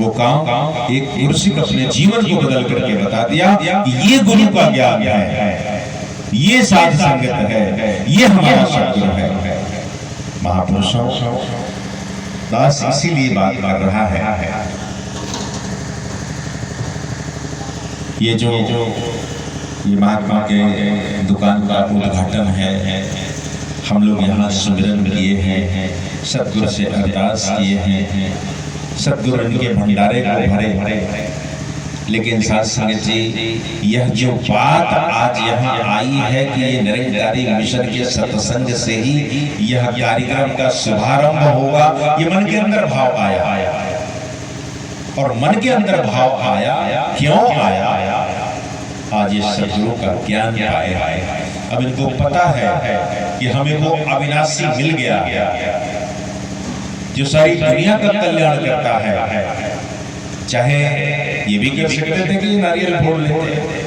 वो काम एक गुरसिक अपने जीवन को बदल करके बता दिया कि ये गुरु का ज्ञान है, ये साध संगत है, ये हमारा सद्गुरु है। महापुरुषों दास इसीलिए बात कर रहा है, ये जो ये महात्मा के दुकान का उद्घाटन है, हम लोग यहाँ सुमिरन किए हैं, सतगुरु से अरदास किए हैं, सतगुरु इनके भंडारे को भरे। लेकिन साथ संगत जी, यह जो बात आज यहाँ आई है कि ये निरंकारी मिशन के सत्संग से ही यह कार्यक्रम का शुभारंभ होगा, ये मन के अंदर भाव आया। और मन के अंदर भाव आया, क्यों आया? आज ये सद्गुरु का ज्ञान पाए, अब इनको पता है कि हमें वो अविनाशी मिल गया जो सारी दुनिया का कल्याण करता है। चाहे ये भी कह सकते थे कि नारियल फोड़ लेते,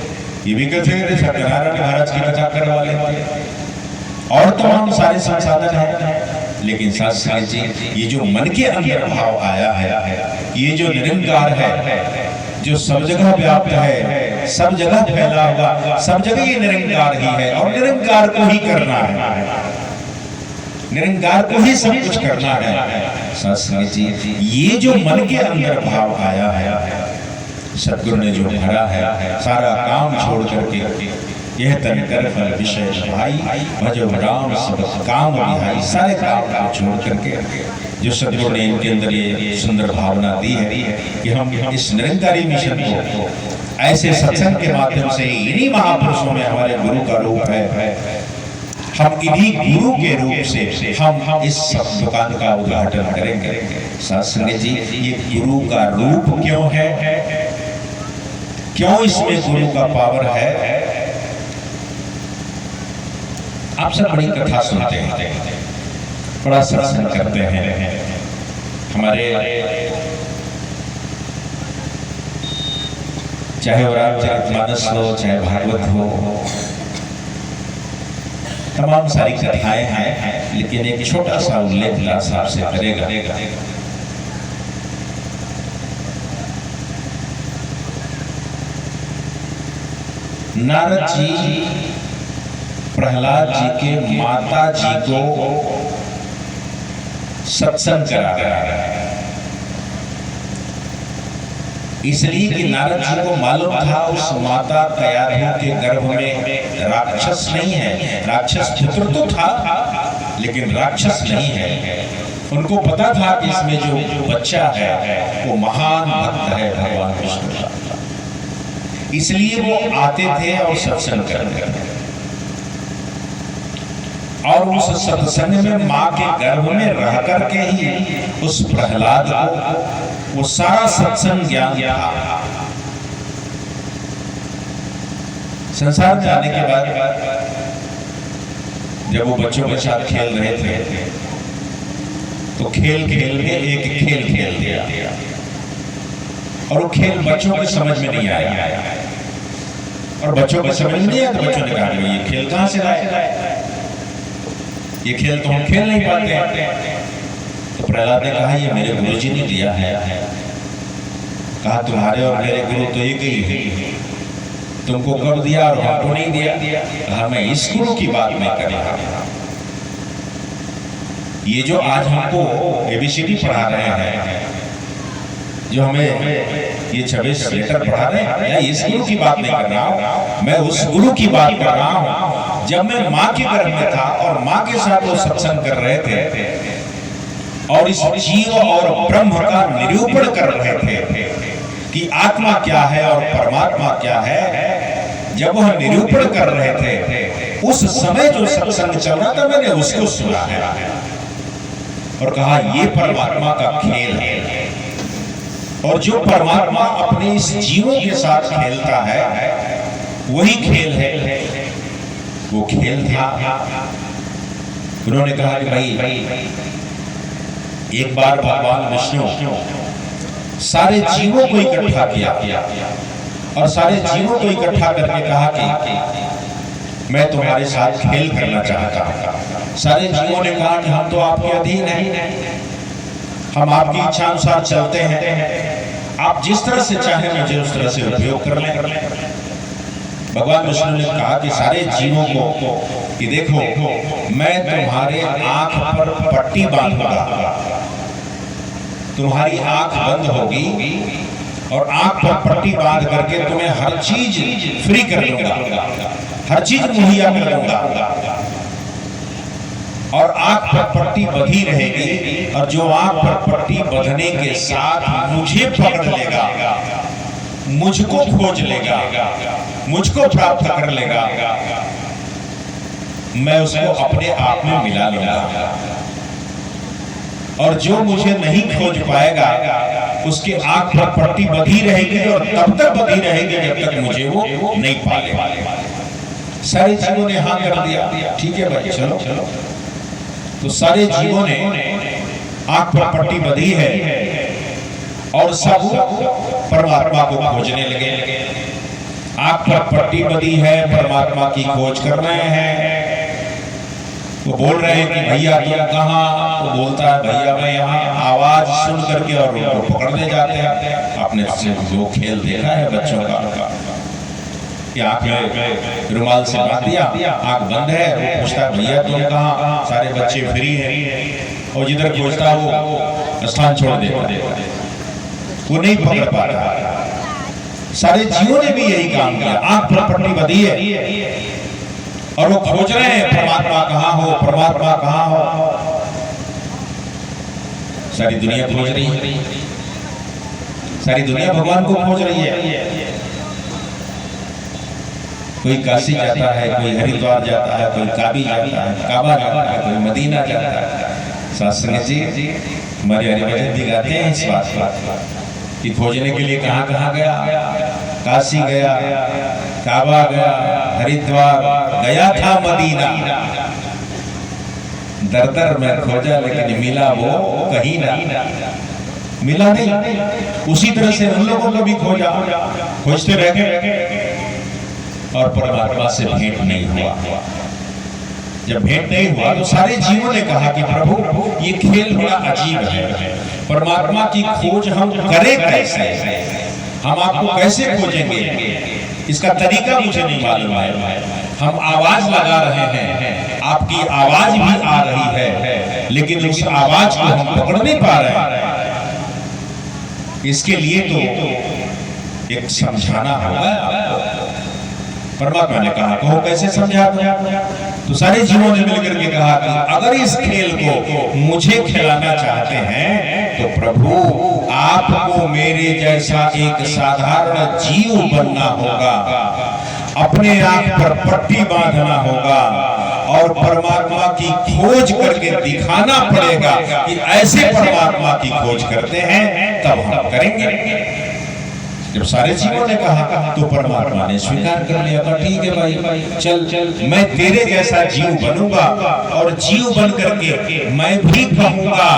ये भी कह सकते थे सत्यनारायण महाराज की कथा करवा लेते, और तमाम सारे संसाधन हैं। लेकिन साथ साथ जी, ये जो मन के अंदर भाव आया है, ये जो निरंकार है, जो सब जगह व्याप्त है, सब जगह फैला हुआ, सब जगह ये निरंकार ही है और निरंकार को ही करना है, निरंकार को ही सब कुछ करना है। सत्संग जी, ये जो मन के अंदर भाव आया है, सतगुरु ने जो भरा है, सारा काम छोड़ करके यह तन कर फल विषय भाई भजो राम सब काम विहाई, सारे काम को छोड़ करके जो सतगुरु ने इनके अंदर ये सुंदर भावना दी है कि हम इस निरंकारी मिशन को ऐसे सत्संग के माध्यम से, इन्हीं महापुरुषों में हमारे गुरु का रूप है, हम इन्हीं गुरु के रूप से हम इस दुकान का उद्घाटन करेंगे। सत्संग जी, ये गुरु का रूप क्यों है, क्यों इसमें गुरु का पावर है? आप सब बड़ी कथा सुनते हैं, बड़ा सत्संग करते हैं, हमारे चाहे वो रामचरितमानस हो, चाहे भागवत हो, तमाम सारी कथाएं हैं। लेकिन एक छोटा सा उल्लेख दास आपसे करेगा। नारद जी प्रहलाद जी के माता जी को सत्संग करा रहा है, इसलिए कि नारद जी को मालूम था उस माता कयाधु के गर्भ में राक्षस नहीं है, राक्षस पुत्र तो था लेकिन राक्षस नहीं है। उनको पता था कि इसमें जो बच्चा है वो महान भक्त है भगवान विष्णु का, इसलिए वो आते थे और सत्संग करते थे। और उस सत्संग में माँ के गर्भ में रह करके ही उस प्रहलाद को वो सारा सत्संग ज्ञान था। संसार में आने के बाद जब वो बच्चों के साथ खेल रहे थे तो खेल खेल में एक खेल खेल दिया, और वो खेल बच्चों के समझ में नहीं आया, और बच्चों को समझ नहीं आया तो बच्चों ने कहा ये खेल कहां से लाए, ये खेल तो हम खेल नहीं पाते। तो प्रहलाद ने कहा ये मेरे गुरुजी ने दिया है। कहा तुम्हारे और मेरे गुरु तो एक ही है, तुमको कब दिया और हमको नहीं दिया। कहा मैं इस गुरु की बात नहीं कर रहा, ये जो आज हमको ABCD पढ़ा रहे हैं, जो हमें ये 26 लेटर पढ़ा रहे हैं, या इस गुरु की बात नहीं कर रहा हूं, मैं उस गुरु की बात कर रहा हूं जब मैं माँ के गर्भ में था और माँ के साथ वो सत्संग कर रहे थे और इस जीव और ब्रह्म का निरूपण कर रहे थे कि आत्मा क्या है और परमात्मा क्या है। जब वह निरूपण कर रहे थे उस समय जो सत्संग चल रहा था मैंने उसको सुना है और कहा ये परमात्मा का खेल है, और जो परमात्मा अपने इस जीवों के साथ खेलता है वही खेल है। वो खेल था। उन्होंने कहा कि भाई एक बार भगवान विष्णु सारे जीवों को इकट्ठा किया और सारे जीवों को इकट्ठा करके कहा कि मैं तुम्हारे साथ खेल करना चाहता हूं। सारे जीवों ने कहा कि हम तो आपके अधीन हैं, हम आपकी इच्छा अनुसार चलते हैं, आप जिस तरह से चाहे मुझे उस तरह से उपयोग कर लें। भगवान विष्णु ने कहा कि सारे जीवों को कि देखो मैं तुम्हारे आंख पर पट्टी बांधूंगा, तुम्हारी आंख बंद होगी और आंख पर पट्टी बांध करके तुम्हें हर चीज फ्री कर दूंगा, हर चीज मुहैया कर दूंगा। और आंख पर पट्टी बंधी रहेगी और जो आंख पर पट्टी बंधने के साथ मुझे पकड़ लेगा, मुझको खोज लेगा, मुझको प्राप्त कर लेगा, मैं उसको अपने आप में मिला लूंगा। और जो मुझे नहीं खोज पाएगा उसके आंख पर पट्टी बंधी रहेगी और तब तक बंधी रहेगी जब तक मुझे वो नहीं पालेगा। सारे जीवों ने हाँ कर दिया, ठीक है भाई चलो चलो। तो सारे जीवों ने आंख पर पट्टी बंधी है और सब परमात्मा को खोजने लगे। आंख पर पट्टी बंधी है, परमात्मा की खोज कर रहे हैं। वो बोल रहे हैं कि भैया तुम कहाँ? वो बोलता है भैया मैं यहाँ। आवाज सुन करके और उनको पकड़ने जाते हैं। आपने वो खेल देखा है बच्चों का कि आंख में रुमाल से बांध दिया, आंख बंद है, वो पूछता है भैया तुम कहाँ? सारे बच्चे फ्री हैं और जिधर खोजता वो स्थान छोड़ देता, वो नहीं पकड़ पा रहा। सारे जीवों ने भी यही काम किया, आंख पर पट्टी बंधी है और वो खोज रहे हैं परमात्मा कहाँ हो, परमात्मा कहाँ हो। सारी दुनिया खोज रही है, सारी दुनिया भगवान को खोज रही है। कोई काशी जाता है, कोई हरिद्वार जाता है, कोई काबी जाता है, काबा जाता है, कोई मदीना जाता है। शास्त्री जी हमारे हरिभजन भी गाते हैं इस बात कि खोजने के लिए कहाँ कहाँ गया। काशी गया, काबा गया, हरिद्वार गया था, मदीना दर दर में खोजा लेकिन मिला वो कहीं ना, मिला नहीं। उसी तरह से उन लोगों को भी खोजा, खोजते रहे और परमात्मा से भेंट नहीं हुआ। जब भेंट नहीं हुआ तो सारे जीवों ने कहा कि प्रभु ये खेल बड़ा अजीब है, परमात्मा की खोज हम करें कैसे, हम आपको कैसे खोजेंगे, इसका तरीका मुझे नहीं मालूम है। हम आवाज लगा रहे हैं, आपकी आवाज भी आ रही है लेकिन उस आवाज को हम पकड़ नहीं पा रहे हैं। इसके लिए तो एक समझाना होगा आपको। परमात्मा ने कहा कहो कैसे समझा? तो सारे जीवों ने मिलकर के कहा कि अगर इस खेल को मुझे खिलाना चाहते हैं तो प्रभु आपको मेरे जैसा एक साधारण जीव बनना होगा, अपने आप पर पट्टी बांधना होगा और परमात्मा की खोज करके दिखाना पड़ेगा कि ऐसे परमात्मा की खोज करते हैं, तब हम करेंगे। जब सारे जीवों ने कहा तो परमात्मा ने स्वीकार कर लिया, ठीक है भाई चल मैं तेरे जैसा जीव बनूंगा और जीव बन करके मैं भी कहूंगा।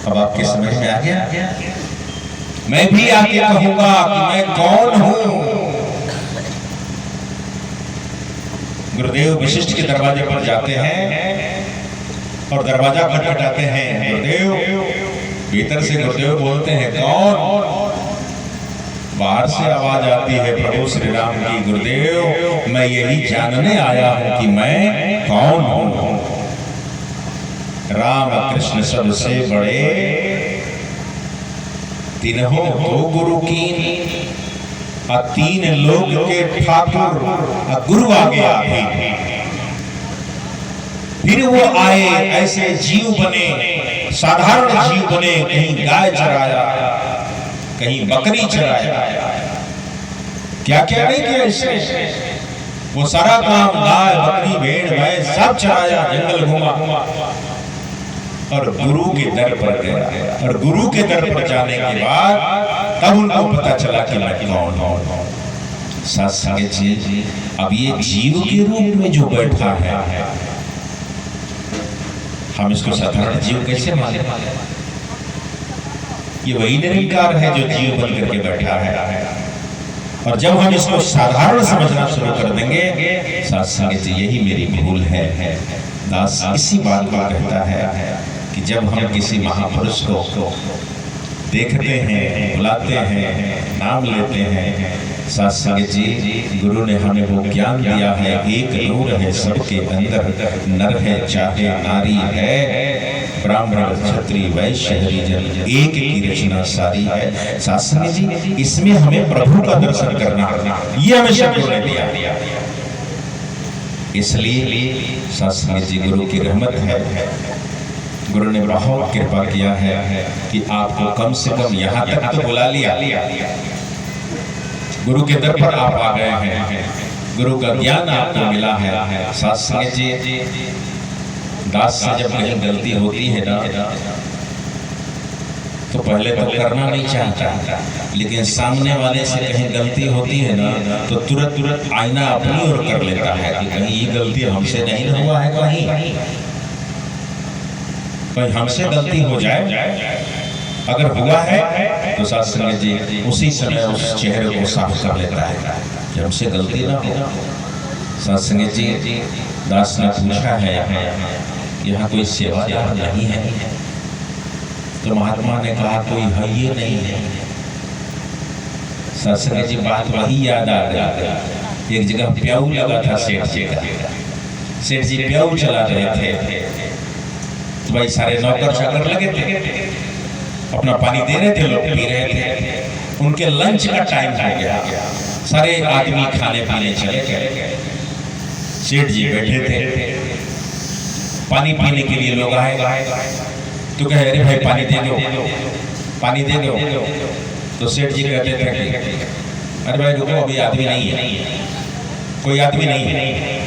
अब आपके समझ में आ गया? मैं भी आके कहूंगा कि मैं कौन हूं। गुरुदेव वशिष्ठ के दरवाजे पर जाते हैं और दरवाजा खटखटाते हैं। गुरुदेव भीतर से गुरुदेव बोलते हैं कौन? बाहर से आवाज आती है प्रभु श्री राम की, गुरुदेव मैं यही जानने आया हूं कि मैं कौन हूं। राम कृष्ण सबसे बड़े, तीनों तो गुरु कीन, तीन लोग के ठाकुर गुरु आ गया। फिर वो आए ऐसे जीव बने, साधारण जीव बने, कहीं गाय चराया, कहीं बकरी चराया, क्या क्या नहीं किया इसने। वो सारा काम गाय बकरी भेड़ भैंस सब चराया, जंगल घूमा और गुरु के दर पर गया। और गुरु के दर पर जाने के बाद तब उनको पता चला कि मैं कौन हूं। सत्संग जी अब ये जीव के रूप में जो बैठा है, हम इसको साधारण जीव कैसे माने? ये वही निरंकार है जो जीव बन करके बैठा है। और जब हम इसको साधारण समझना शुरू कर देंगे, सत्संग जी यही मेरी भूल है। दास इसी बात को कहता है कि कि जब हम किसी महापुरुष को देखते हैं, बुलाते हैं, नाम लेते हैं, साथ संगत जी गुरु ने हमें वो ज्ञान दिया है, एक नूर है सबके अंदर, नर है चाहे नारी है, ब्राह्मण क्षत्रिय वैश्य हरिजन एक की रचना सारी है। साथ संगत जी इसमें हमें प्रभु का दर्शन करना, ये हमें गुरु ने दिया। इसलिए साथ संगत जी गुरु की रहमत है, गुरु ने बहुत कृपा किया है कि आपको कम से कम यहाँ तक तो बुला लिया, गुरु के दर पर आप आ गए हैं, गुरु का ज्ञान आपको मिला है। साथ संगत जी दास से जब कहीं गलती होती है ना तो पहले तो करना नहीं चाहता, लेकिन सामने वाले से कहीं गलती होती है ना तो तुरंत आईना अपनी ओर कर लेता है कि कहीं ये गलती हमसे नहीं हुआ है, कहीं हमसे गलती हो जाए, अगर हुआ है तो साथ संगत जी उसी समय उस चेहरे को साफ कर लेता है कि हमसे गलती ना हो। साथ संगत जी दास ने पूछा है यहाँ कोई सेवादार नहीं है, तो महात्मा ने कहा कोई है ये नहीं है। साथ संगत जी बात वही याद आ गई, एक जगह प्याऊ लगा था सेठ जी का, सेठ जी प्याऊ चला रहे थे, तो भाई सारे नौकर चाकर लगे थे, अपना पानी दे रहे थे, लोग पी रहे थे, उनके लंच का टाइम हो गया, सारे आदमी खाने पीने चले गए, सेठ जी बैठे थे, पानी पीने के लिए लोग आए, तो कहे अरे भाई पानी दे दो, पानी दे दो, तो सेठ जी कहते थे अरे भाई रुको अभी आदमी नहीं है, कोई आदमी नहीं है।